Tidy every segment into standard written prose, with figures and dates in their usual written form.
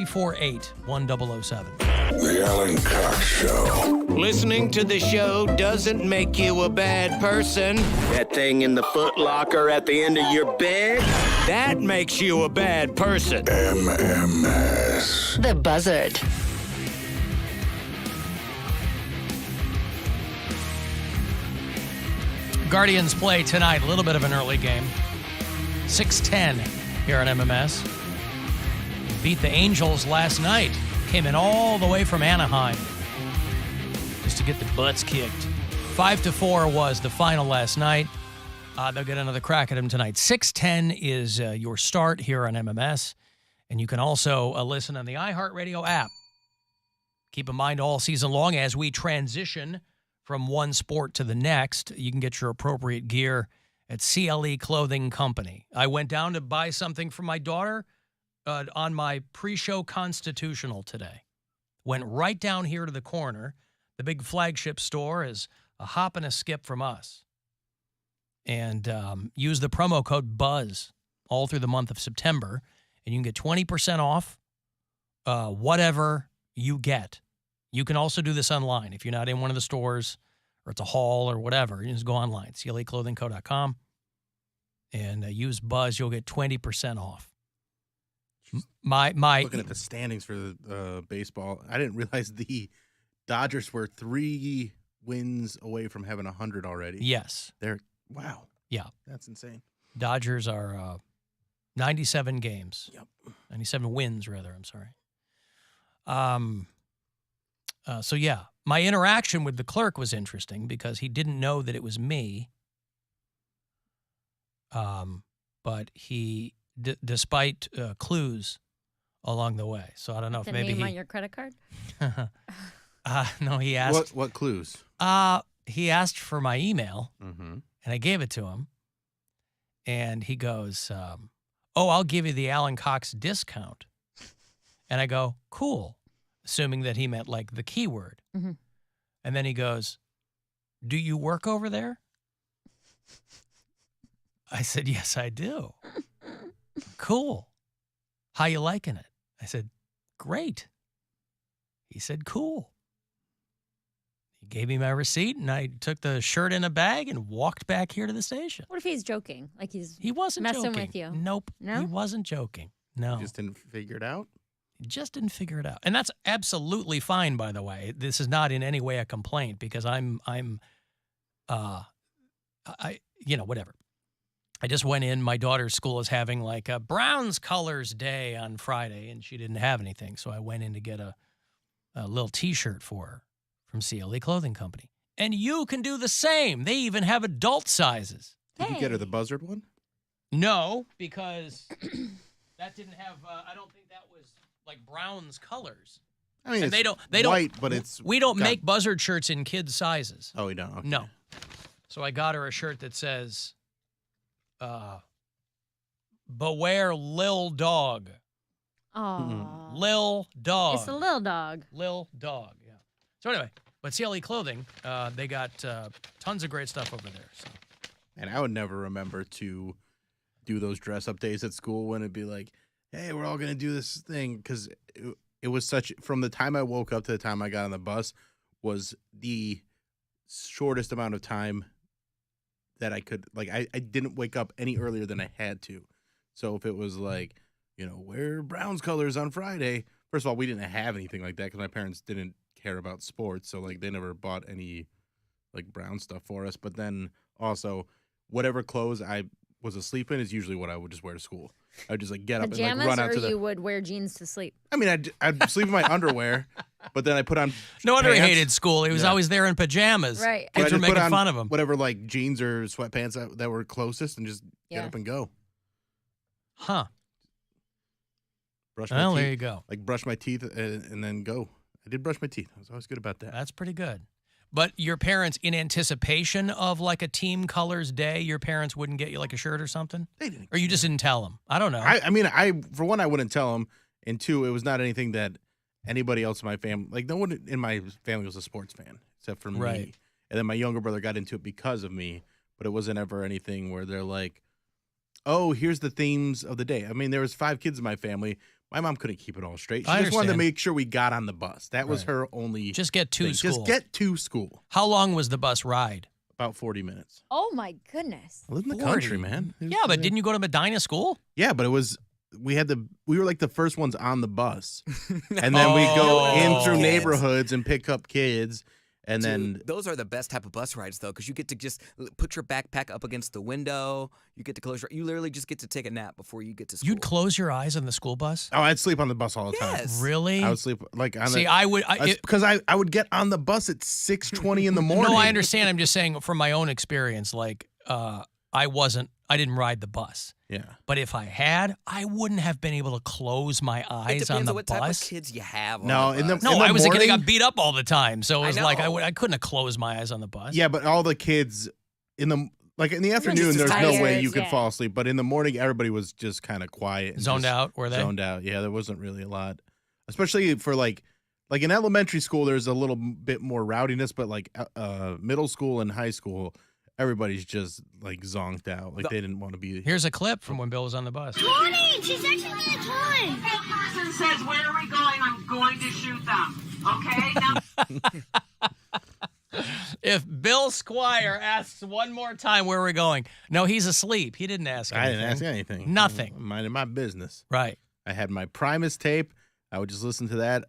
348-1007. The Alan Cox Show. Listening to the show doesn't make you a bad person. That thing in the foot locker at the end of your bed, that makes you a bad person. MMS. The Buzzard. Guardians play tonight. A little bit of an early game. 6:10 here on MMS. Beat the Angels last night. Came in all the way from Anaheim just to get the butts kicked. 5-4 was the final last night. They'll get another crack at him tonight. 6:10 is your start here on MMS. And you can also listen on the iHeartRadio app. Keep in mind all season long as we transition from one sport to the next, you can get your appropriate gear at CLE Clothing Company. I went down to buy something for my daughter on my pre-show constitutional today. Went right down here to the corner. The big flagship store is a hop and a skip from us. And use the promo code BUZZ all through the month of September, and you can get 20% off whatever you get. You can also do this online. If you're not in one of the stores or it's a hall or whatever, you just go online, cleclothingco.com, and use BUZZ. You'll get 20% off. Looking at the standings for the baseball, I didn't realize the Dodgers were 3 wins away from having 100 already. Yes. Wow. Yeah. That's insane. Dodgers are 97 games. Yep. 97 wins, rather. I'm sorry. So, yeah, my interaction with the clerk was interesting because he didn't know that it was me. But he, despite clues along the way. So I don't know if maybe name on your credit card? No, he asked. What clues? He asked for my email, Mm-hmm. and I gave it to him. And he goes, I'll give you the Alan Cox discount. And I go, cool. Assuming that he meant like the keyword. Mm-hmm. And then he goes, do you work over there? I said, yes, I do. Cool. How you liking it? I said, great. He said, cool. He gave me my receipt, and I took the shirt in a bag and walked back here to the station. What if he's joking? Like He wasn't messing joking. with you? Nope. No? He wasn't joking. No. You just didn't figure it out? Just didn't figure it out. And that's absolutely fine, by the way. This is not in any way a complaint because whatever. I just went in. My daughter's school is having like a Browns Colors Day on Friday, and she didn't have anything. So I went in to get a little T-shirt for her from CLE Clothing Company. And you can do the same. They even have adult sizes. Did you get her the Buzzard one? No, because that didn't have, I don't think that was like Browns colors. I mean, and it's they don't, white, but it's... We don't make Buzzard shirts in kids' sizes. Oh, we don't? Okay. No. So I got her a shirt that says, beware Lil Dog. Oh. Lil Dog. It's a little dog. Lil Dog, yeah. So anyway, but CLE Clothing, they got tons of great stuff over there. So. And I would never remember to do those dress-up days at school when it'd be like, hey, we're all going to do this thing. Because it was such, from the time I woke up to the time I got on the bus was the shortest amount of time that I could, like, I didn't wake up any earlier than I had to. So if it was like, wear Browns colors on Friday. First of all, we didn't have anything like that because my parents didn't care about sports. So, like, they never bought any, like, Brown stuff for us. But then also, whatever clothes I was asleep in is usually what I would just wear to school. I would just, like, get up and, like, run out to the... or you would wear jeans to sleep? I mean, I'd sleep in my underwear, but then I put on No wonder he pants. hated school. He was always there in pajamas. Right. Kids were making fun of him. Whatever, like, jeans or sweatpants that were closest and just get up and go. Huh. Brush my teeth. There you go. Like, brush my teeth and then go. I did brush my teeth. I was always good about that. That's pretty good. But your parents, in anticipation of like a team colors day, your parents wouldn't get you like a shirt or something? They didn't. Or you just didn't tell them? I don't know. I mean, for one, I wouldn't tell them. And two, it was not anything that anybody else in my family, like no one in my family was a sports fan except for me. Right. And then my younger brother got into it because of me, but it wasn't ever anything where they're like, oh, here's the themes of the day. I mean, there was 5 kids in my family. My mom couldn't keep it all straight. She I just wanted to understand. make sure we got on the bus. That was her only Just get to thing. school. Just get to school. How long was the bus ride? About 40 minutes. Oh my goodness. I live in the 40. country, man. Yeah, but didn't you go to Medina school? Yeah, but it was we were like the first ones on the bus. And then we go in through Kids. neighborhoods and pick up kids. And then Dude, those are the best type of bus rides, though, because you get to just put your backpack up against the window. You get to close you literally just get to take a nap before you get to school. You'd close your eyes on the school bus? I'd sleep on the bus all the time. Yes. Really? I would sleep like on See, the I would. because I would get on the bus at 6:20 in the morning. No, I understand. I'm just saying from my own experience, like I didn't ride the bus. Yeah. But if I had, I wouldn't have been able to close my It eyes depends on the on what type of bus. kids you have. No, on the in the- bus. No, in I was a kid that morning- got beat up all the time, so it was like know. I couldn't have closed my eyes on the bus. Yeah, but all the kids in the afternoon, just there's no way tired, you could yeah. fall asleep. But in the morning, everybody was just kind of quiet, and Zoned just out, were they? Zoned out. Yeah, there wasn't really a lot, especially for like in elementary school. There's a little bit more rowdiness, but like middle school and high school, everybody's just like zonked out. Like they didn't want to be. Here's a clip from when Bill was on the bus. Morning! She's actually in a toy! If that person says, where are we going, I'm going to shoot them. Okay? Now, If Bill Squire asks one more time where we're going, no, he's asleep. He didn't ask I anything. didn't ask anything. Nothing. I'm minding my business. Right. I had my Primus tape. I would just listen to that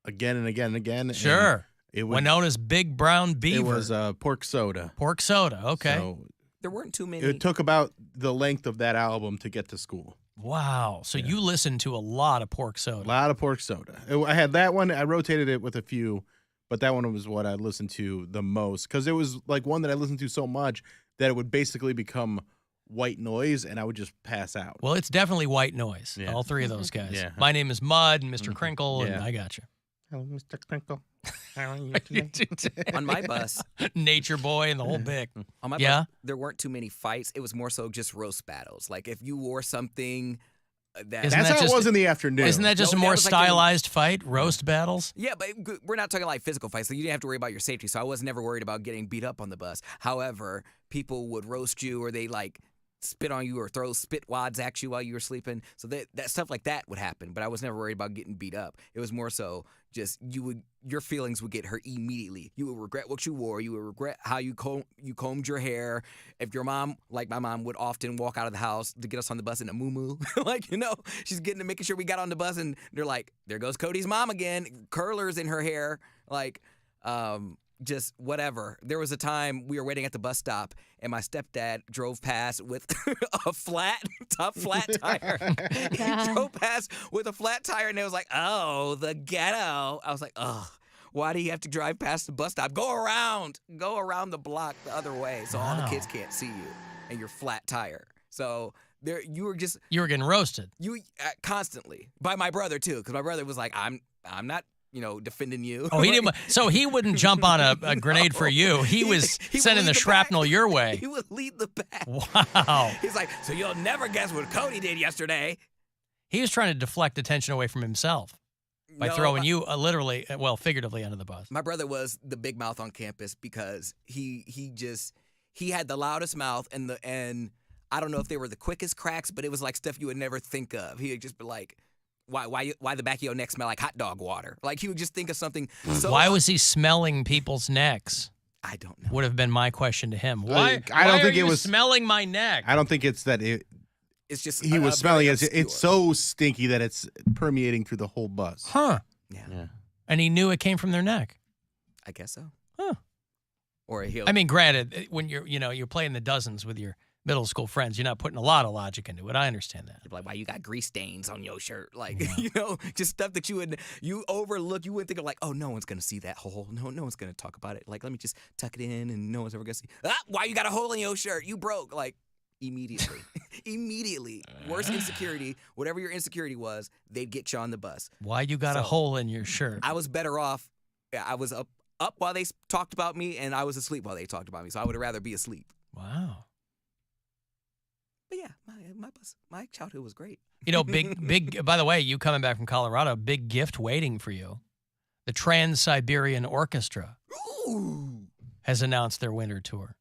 again and again and again. and Sure. It When would, known as Big Brown Beaver. it was pork soda. Pork soda. Okay. So There weren't too many. it took about the length of that album to get to school. Wow. So you listened to a lot of pork A soda. lot of pork soda. I had that one. I rotated it with a few, but that one was what I listened to the most because it was like one that I listened to so much that it would basically become white noise and I would just pass out. Well, it's definitely white noise. Yeah. All three of those guys. Yeah. My name is Mud and Mr. Crinkle, and Yeah. I got you. Hello, Mr. Crinkle. How are you on my bus, Nature Boy and the whole bit. on my Yeah? bus, there weren't too many fights. It was more so just roast battles. Like if you wore something that Isn't That's that how just- it was in the afternoon. Isn't that just No, a that more was like in- stylized fight? Roast battles? Yeah, but we're not talking like physical fights. So you didn't have to worry about your safety. So I was never worried about getting beat up on the bus. However, people would roast you or they like spit on you or throw spit wads at you while you were sleeping. So that stuff like that would happen. But I was never worried about getting beat up. It was more so just your feelings would get hurt immediately. You would regret what you wore. You would regret how you combed your hair. If your mom, like my mom, would often walk out of the house to get us on the bus in a muumuu, like she's making sure we got on the bus, and they're like, there goes Cody's mom again, curlers in her hair, like. Just whatever. There was a time we were waiting at the bus stop, and my stepdad drove past with a tough flat tire. He drove past with a flat tire, and it was like, oh, the ghetto. I was like, oh, why do you have to drive past the bus stop? Go around the block the other way, so all the kids can't see you and your flat tire. So there, you were getting roasted. Constantly by my brother too, because my brother was like, I'm not. Defending you. Oh, he didn't. So he wouldn't jump on a grenade for you. He was would sending lead the shrapnel back. your way. He would lead the back. Wow. He's like, so you'll never guess what Cody did yesterday. He was trying to deflect attention away from himself by throwing you figuratively under the bus. My brother was the big mouth on campus because he had the loudest mouth and I don't know if they were the quickest cracks, but it was like stuff you would never think of. He would just be like, why the back of your neck smell like hot dog water? Like he would just think of something. So Why was he smelling people's necks? I don't know. Would have been my question to him. Why? I don't why think are it you was- smelling my neck. I don't think it's that It's just he was smelling it. very It's so stinky that it's permeating through the whole bus. Huh? Yeah, And he knew it came from their neck. I guess so. Huh? Or he'll. I mean, granted, when you're playing the dozens with your middle school friends, you're not putting a lot of logic into it. I understand that. You'd be like, why you got grease stains on your shirt? Like, just stuff that you overlook. You wouldn't think of like, oh, no one's going to see that hole. No one's going to talk about it. Like, let me just tuck it in and no one's ever going to see. Why you got a hole in your shirt? You broke. Like, immediately. Immediately. Worst insecurity, whatever your insecurity was, they'd get you on the bus. Why you got a hole in your shirt? I was better off. I was up while they talked about me and I was asleep while they talked about me. So I would rather be asleep. Wow. But yeah, my childhood was great. Big, by the way, you coming back from Colorado, big gift waiting for you. The Trans-Siberian Orchestra Ooh. has announced their winter tour.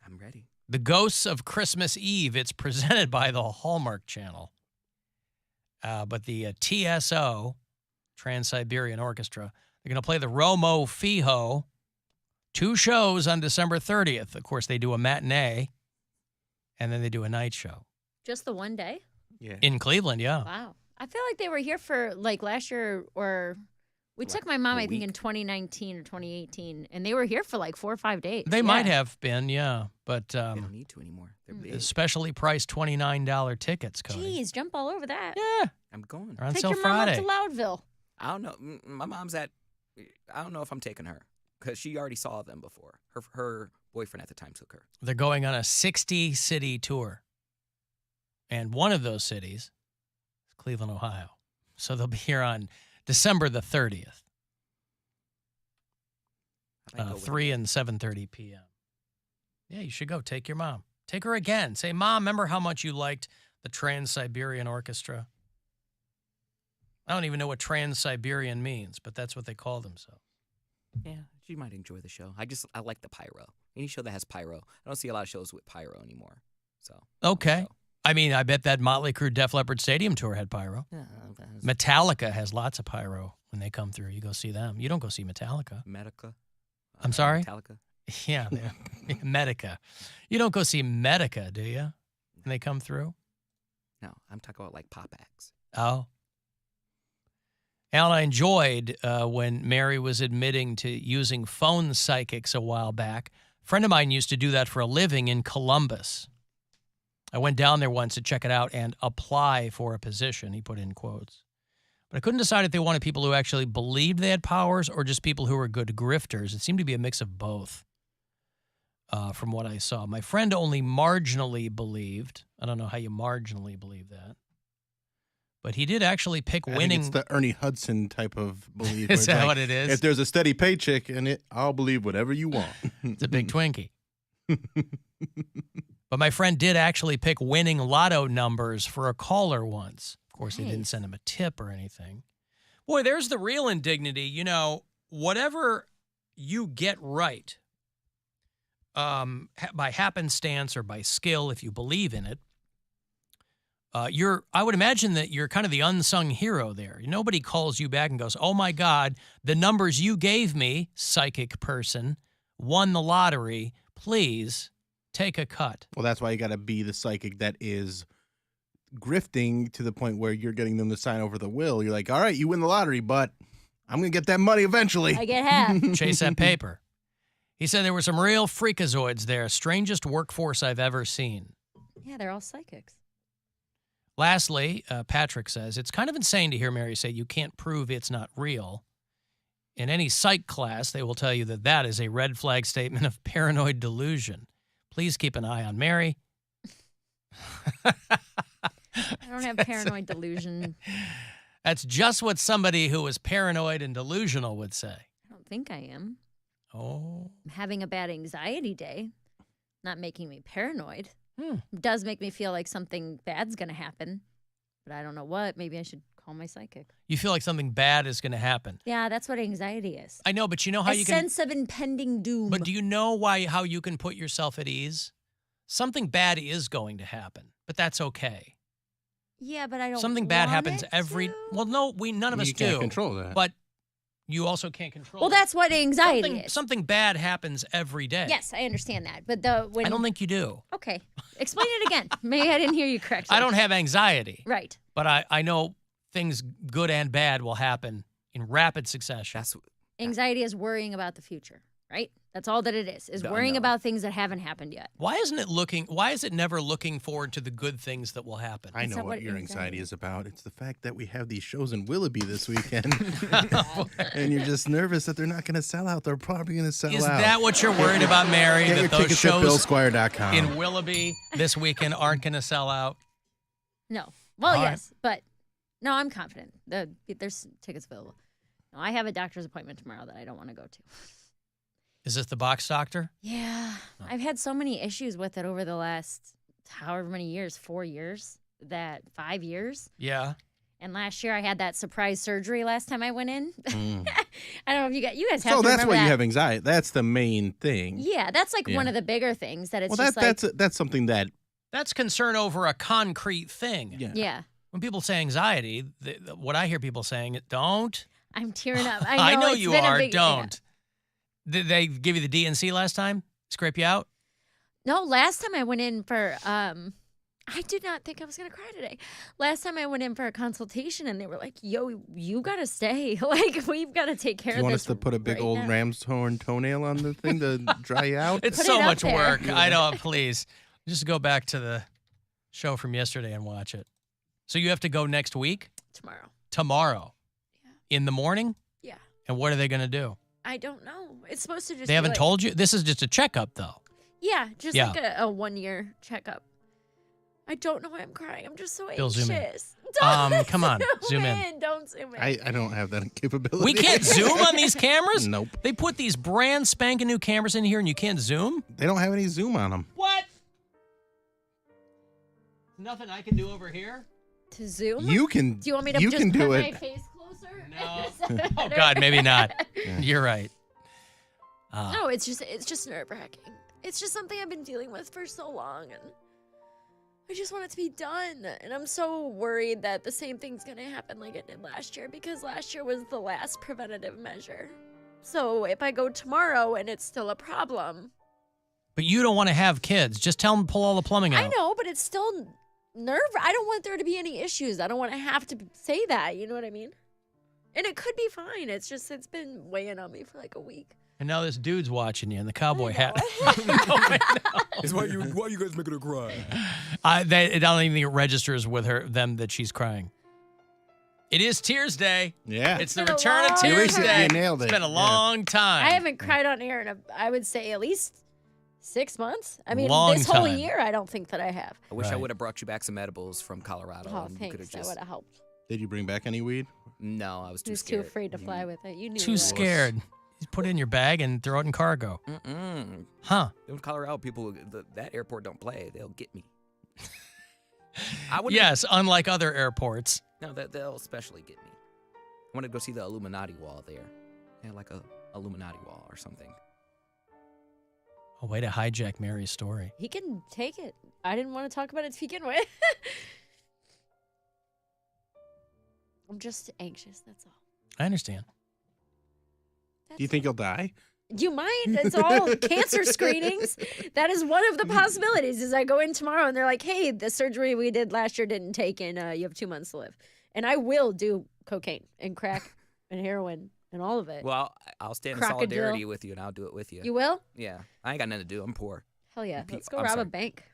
I'm ready. The Ghosts of Christmas Eve. It's presented by the Hallmark Channel. But the TSO, Trans-Siberian Orchestra, they're going to play the Romo Fijo, 2 shows on December 30th. Of course, they do a matinee, and then they do a night show. Just the one day? Yeah. In Cleveland, yeah. Wow. I feel like they were here for like last year or we took my mom, I think, in 2019 or 2018, and they were here for like 4 or 5 days. They might have been, yeah. But They don't need to anymore. They're big. specially priced $29 tickets, Cody. Jeez, jump all over that. Yeah. I'm going. They're on Take sale your mom Friday. up to Loudville. I don't know. My mom's at. I don't know if I'm taking her because she already saw them before. Her boyfriend at the time took her. They're going on a 60-city tour. And one of those cities is Cleveland, Ohio. So they'll be here on December the 30th, I might go with 3 her. and 7:30 p.m. Yeah, you should go. Take your mom. Take her again. Say, Mom, remember how much you liked the Trans-Siberian Orchestra? I don't even know what Trans-Siberian means, but that's what they call themselves. Yeah, she might enjoy the show. I like the pyro. Any show that has pyro. I don't see a lot of shows with pyro anymore. So Okay. so, I mean, I bet that Motley Crue Def Leppard Stadium tour had pyro. yeah, Metallica has lots of pyro when they come through. You go see them. You don't go see Metallica. Medica. I'm sorry? Metallica. Yeah, Medica. You don't go see Medica, do you? When they come through? No, I'm talking about like pop acts. Oh. Alan, I enjoyed when Mary was admitting to using phone psychics a while back. A friend of mine used to do that for a living in Columbus. I went down there once to check it out and apply for a position, he put in quotes. But I couldn't decide if they wanted people who actually believed they had powers or just people who were good grifters. It seemed to be a mix of both from what I saw. My friend only marginally believed. I don't know how you marginally believe that. But he did actually pick I winning. think it's the Ernie Hudson type of belief. where Is it's that like, what it is? If there's a steady paycheck in it, I'll believe whatever you want. It's a big Twinkie. But my friend did actually pick winning lotto numbers for a caller once. Of course, they didn't send him a tip or anything. Boy, there's the real indignity. You know, whatever you get right by happenstance or by skill, if you believe in it, I would imagine that you're kind of the unsung hero there. Nobody calls you back and goes, oh, my God, the numbers you gave me, psychic person, won the lottery. Please take a cut. Well, that's why you got to be the psychic that is grifting to the point where you're getting them to sign over the will. You're like, all right, you win the lottery, but I'm going to get that money eventually. I get half. Chase that paper. He said there were some real freakazoids there. Strangest workforce I've ever seen. Yeah, they're all psychics. Lastly, Patrick says, it's kind of insane to hear Mary say you can't prove it's not real. In any psych class, they will tell you that that is a red flag statement of paranoid delusion. Please keep an eye on Mary. I don't have paranoid delusion. That's just what somebody who is paranoid and delusional would say. I don't think I am. Oh. I'm having a bad anxiety day. Not making me paranoid. Hmm. It does make me feel like something bad's going to happen, but I don't know what. Maybe I should call my psychic. You feel like something bad is going to happen. Yeah, that's what anxiety is. I know, but you know how A you can... sense of impending doom. But do you know how you can put yourself at ease? Something bad is going to happen, but that's okay. Yeah, but I don't Something bad want happens it every... to. Well, no, none of us You do. can't control that. But you also can't control Well, it. that's what anxiety is. Something bad happens every day. Yes, I understand that. But when I don't think you do. Okay. Explain it again. Maybe I didn't hear you correctly. I don't have anxiety. Right. But I know things good and bad will happen in rapid succession. That's Anxiety is worrying about the future, right? That's all that it is No, worrying no. about things that haven't happened yet. Why is it never looking forward to the good things that will happen? I That's know not what what your anxiety anxiety is. is about. It's the fact that we have these shows in Willoughby this weekend, and you're just nervous that they're not going to sell out. They're probably going to sell Is out. that what you're worried about, Mary? Get your That those tickets at shows BillSquire.com. in Willoughby this weekend aren't going to sell out? No. Well, All right. yes, but no, I'm confident. There's tickets available. No, I have a doctor's appointment tomorrow that I don't want to go to. Is this the box doctor? Yeah. I've had so many issues with it over the last however many years, 4 years, 5 years. Yeah. And last year I had that surprise surgery last time I went in. Mm. I don't know if you guys have So to that's remember why that. you have anxiety. That's the main thing. Yeah, that's like one Yeah. of the bigger things that it's Well, just like that's something that That's concern over a concrete thing. yeah. yeah. When people say anxiety, what I hear people saying is don't. I'm tearing up. I know it's you been a are. big- Don't. Did they give you the DNC last time? Scrape you out? No, last time I went in for I did not think I was gonna cry today. Last time I went in for a consultation and they were like, "Yo, you gotta stay. Like, we've got to take care Do of you want this." us to put a big right old now." ram's horn toenail on the thing to dry you out? It's Put so it up much there. work. I know. Please, just go back to the show from yesterday and watch it. So you have to go next week? Tomorrow. Yeah. In the morning? Yeah. And what are they going to do? I don't know. It's supposed to just. They be haven't like, told you? This is just a checkup, though. Yeah, just Yeah. like a 1-year checkup. I don't know why I'm crying. I'm just so Bill, anxious. zoom in. Don't Come on, zoom in. Don't zoom in. I don't have that capability. We can't zoom on these cameras? Nope. They put these brand spanking new cameras in here and you can't zoom? They don't have any zoom on them. What? Nothing I can do over here? To zoom? You can. Do you want me to you just can put do my it. face closer? No. Is that Oh, better? God, maybe not. You're right. No, it's just nerve-wracking. It's just something I've been dealing with for so long, and I just want it to be done. And I'm so worried that the same thing's gonna happen like it did last year, because last year was the last preventative measure. So if I go tomorrow and it's still a problem, But you don't want to have kids. Just tell them to pull all the plumbing out. I know, but it's still I don't want there to be any issues. I don't want to have to say that. You know what I mean? And it could be fine. It's been weighing on me for like a week. And now this dude's watching you in the cowboy hat. It's why you guys making her cry? I don't even think it registers with them that she's crying. It is Tears Day. Yeah. It's the Been a return of long Tears time. Day. You nailed it. It's been a Yeah. long time. I haven't cried on air in I would say at least 6 months. I mean, Long this whole time. year, I don't think that I have. I wish I Right. would have brought you back some edibles from Colorado. Oh, and you thanks. could have That just. would have helped. Did you bring back any weed? No, I was He too was scared. too afraid to fly with it. You knew Too that. scared. You put it in your bag and throw it in cargo. Mm-mm. Huh. Them Colorado people, that airport don't play. They'll get me. I would. Yes, unlike other airports. No, they'll especially get me. I want to go see the Illuminati wall there. Yeah, like a Illuminati wall or something. A way to hijack Mary's story. He can take it. I didn't want to talk about it to begin with. I'm just anxious. That's all. I understand. Do you think you'll die? You might. It's all cancer screenings. That is one of the possibilities. Is I go in tomorrow and they're like, "Hey, the surgery we did last year didn't take, and you have 2 months to live." And I will do cocaine and crack and heroin and all of it. Well, I'll stand in Crocodile. solidarity with you, and I'll do it with you. You will? Yeah, I ain't got nothing to do. I'm poor. Hell yeah. Pe- Let's go I'm rob sorry. a bank.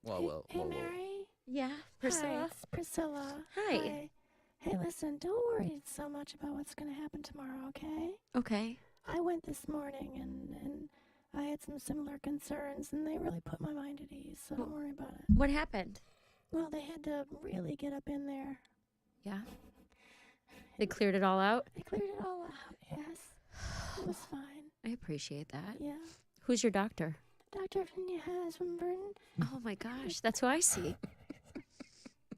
Whoa. Mary. Yeah, Hi, Priscilla. it's Priscilla. Hi. Hey, listen, don't worry so much about what's going to happen tomorrow, okay? Okay. I went this morning and I had some similar concerns, and they really put my mind at ease, so don't worry about it. What happened? Well, they had to really get up in there. Yeah. They cleared it all out? They cleared it all out, yes. It was fine. I appreciate that. Yeah. Who's your doctor? Dr. has from Burton. Oh my gosh, that's who I see.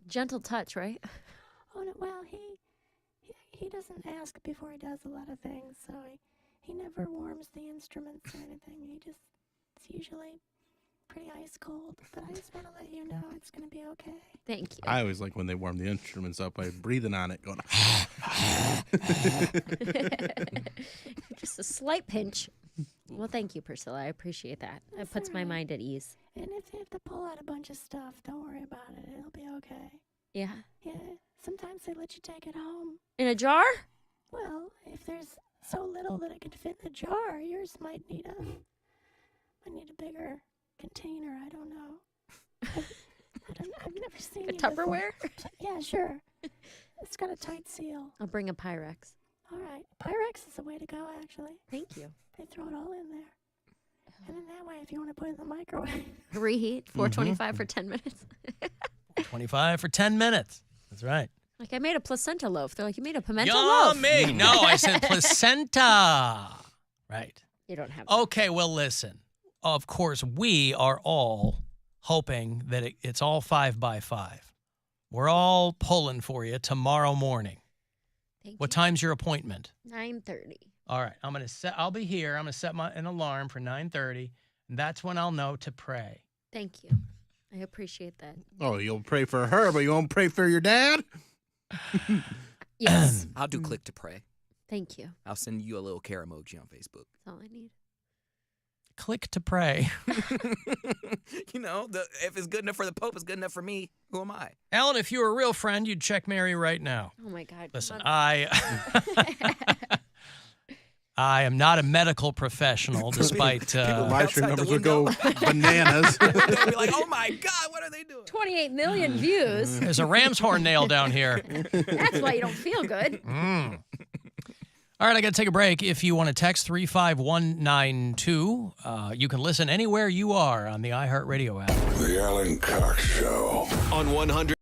Gentle touch, right? Oh, no, well, he doesn't ask before he does a lot of things, so he never warms the instruments or anything. It's usually pretty ice cold, but I just want to let you know it's going to be okay. Thank you. I always like when they warm the instruments up by breathing on it, going. Just a slight pinch. Well, thank you, Priscilla. I appreciate that. It That's puts all my right. mind at ease. And if they have to pull out a bunch of stuff, don't worry about it. It'll be okay. Yeah. Yeah, sometimes they let you take it home. In a jar? Well, if there's so little that it can fit in the jar, yours might need a bigger container. I don't know. I've never seen A you before. Tupperware? Yeah, sure. It's got a tight seal. I'll bring a Pyrex. All right. Pyrex is the way to go, actually. Thank you. They throw it all in there. And then that way, if you want to put it in the microwave. Reheat, 425 for 10 minutes. 25 for 10 minutes. That's right. Like, I made a placenta loaf. They're like, you made a pimento loaf. Yummy. No, I said placenta. Right. You don't have Okay, well, listen. Of course, we are all hoping that it's all 5 by 5. We're all pulling for you tomorrow morning. Thank What you. time's your appointment? 9:30. All right, I'll be here. I'm gonna set an alarm for 9:30, and that's when I'll know to pray. Thank you. I appreciate that. Oh, you'll pray for her, but you won't pray for your dad? Yes. I'll do click to pray. Thank you. I'll send you a little care emoji on Facebook. That's all I need. Click to pray. You know, if it's good enough for the Pope, it's good enough for me. Who am I? Alan, if you were a real friend, you'd check Mary right now. Oh, my God. Listen, I am not a medical professional, despite... My stream numbers would go bananas. They'd be like, oh, my God, what are they doing? 28 million views. There's a ram's horn nail down here. That's why you don't feel good. All right, I got to take a break. If you want to text 35192, you can listen anywhere you are on the iHeartRadio app. The Alan Cox Show. On 100.